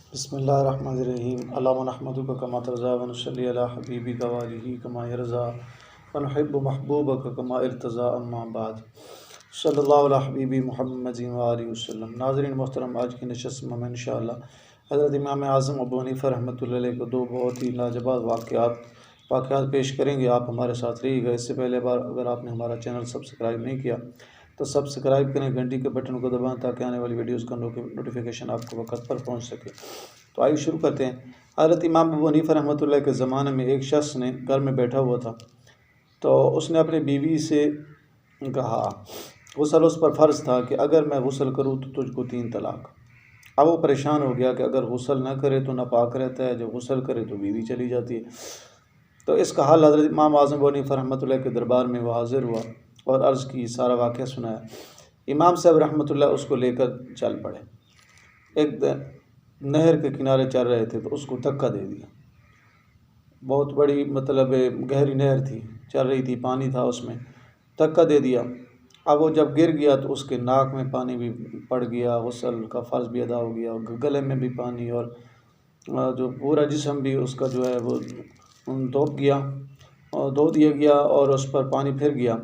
बिस्मिल्लाहिर्रहमानिर्रहीम अल्लाहुम्मा नहमदुका कमा तर्ज़ा व नसल्ली अला हबीबिका व आलिहि कमा यरज़ा व नुहिब्बु महबूबका कमा इर्तज़ा अम्मा बाद सल्लल्लाहु अला हबीबी मुहम्मद व आलिहि वसल्लम। नाज़रीन मोहतरम, आज की नशस्त में इंशाअल्लाह हज़रत इमाम आज़म अबू हनीफ़ा रहमतुल्लाह अलैह को दो बहुत ही लाजवाब वाक़यात पेश करेंगे। आप हमारे साथ रहिएगा। इससे पहले बार अगर आपने हमारा चैनल सब्सक्राइब नहीं किया तो सब्सक्राइब करें, घंटी के बटन को दबाएं ताकि आने वाली वीडियोज़ का नोटिफिकेशन आपको वक्त पर पहुंच सके। तो आइए शुरू करते हैं। हज़रत इमाम अबू हनीफ़ा रहमतुल्लाह के ज़माने में एक शख्स ने घर में बैठा हुआ था, तो उसने अपनी बीवी से कहा, गुस्ल उस पर फ़र्ज़ था कि अगर मैं गुस्ल करूँ तो तुझको 3 तलाक। अब वो परेशान हो गया कि अगर गुस्ल ना करे तो नापाक रहता है, जब गुस्ल करे तो बीवी चली जाती है। तो इसका हाल हज़रत इमाम आज़म अबू हनीफ़ा रहमतुल्लाह के दरबार में वो हाज़िर हुआ और अर्ज़ की, सारा वाक़या सुनाया। इमाम साहब रहमतुल्लाह उसको लेकर चल पड़े। एक नहर के किनारे चल रहे थे तो उसको धक्का दे दिया। बहुत बड़ी गहरी नहर थी, चल रही थी, पानी था उसमें, धक्का दे दिया। अब वो जब गिर गया तो उसके नाक में पानी भी पड़ गया, गुस्ल का फ़र्ज़ भी अदा हो गया, गले में भी पानी, और जो पूरा जिस्म भी उसका जो है वो धोप गया और धो दिया गया और उस पर पानी फिर गया।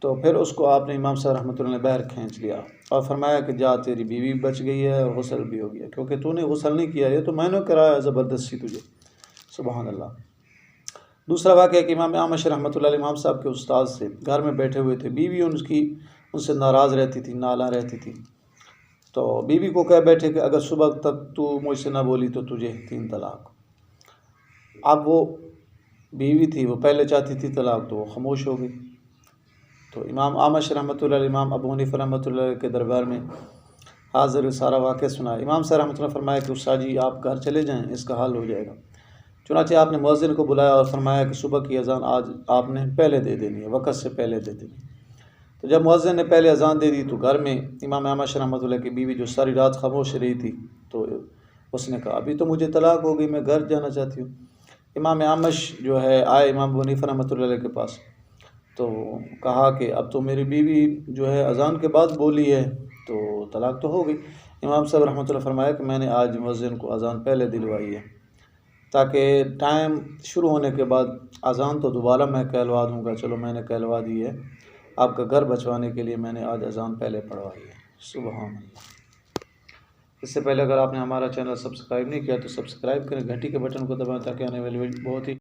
तो फिर उसको आपने इमाम साहब रहमतुल्लाह ने बाहर खींच लिया और फरमाया कि जा, तेरी बीवी बच गई है और गुस्ल भी हो गया, क्योंकि तूने गुस्ल नहीं किया, ये तो मैंने कराया ज़बरदस्ती तुझे। सुभान अल्लाह। दूसरा वाक़या कि इमाम आमश रहमतुल्लाह अलैह इमाम साहब के उस्ताद से घर में बैठे हुए थे। बीवी उनसे नाराज़ रहती थी, नाला रहती थी। तो बीवी को कह बैठे कि अगर सुबह तक तू मुझसे ना बोली तो तुझे 3 तलाक। अब वो बीवी थी, वो पहले चाहती थी तलाक, तो वो खामोश हो गई। तो इमाम आमश रहमतुल्लाह अलैह इमाम अबू हनीफ़ा रहमतुल्लाह अलैह के दरबार में हाज़िर, सारा वाक़या सुनाया। इमाम साहब रहमतुल्लाह फरमाया कि उस्ताद जी, आप घर चले जाएँ, इसका हल हो जाएगा। चुनांचे आपने मुअज़्ज़िन को बुलाया और फरमाया कि सुबह की अज़ान आज आपने पहले दे देनी है, वक़्त से पहले दे देनी है। तो जब मुअज़्ज़िन ने पहले अज़ान दे दी तो घर में इमाम आमश रहमतुल्लाह की बीवी, जो सारी रात खामोश रही थी, तो उसने कहा, अभी तो मुझे तलाक हो गई, मैं घर जाना चाहती हूँ। इमाम आमश जो है आए इमाम अबू हनीफ़ा रहमतुल्लाह अलैह के पास, तो कहा कि अब तो मेरी बीवी जो है अज़ान के बाद बोली है, तो तलाक तो हो गई। इमाम साहब रहमतुल्लाह फरमाया कि मैंने आज मुअज़्ज़िन को अज़ान पहले दिलवाई है, ताकि टाइम शुरू होने के बाद अज़ान तो दोबारा मैं कहलवा दूँगा। चलो, मैंने कहलवा दी है, आपका घर बचवाने के लिए मैंने आज अज़ान पहले पढ़वाई है। सुभान अल्लाह। इससे पहले अगर आपने हमारा चैनल सब्सक्राइब नहीं किया तो सब्सक्राइब करें, घंटी के बटन को दबाएं ताकि आने वाली बहुत ही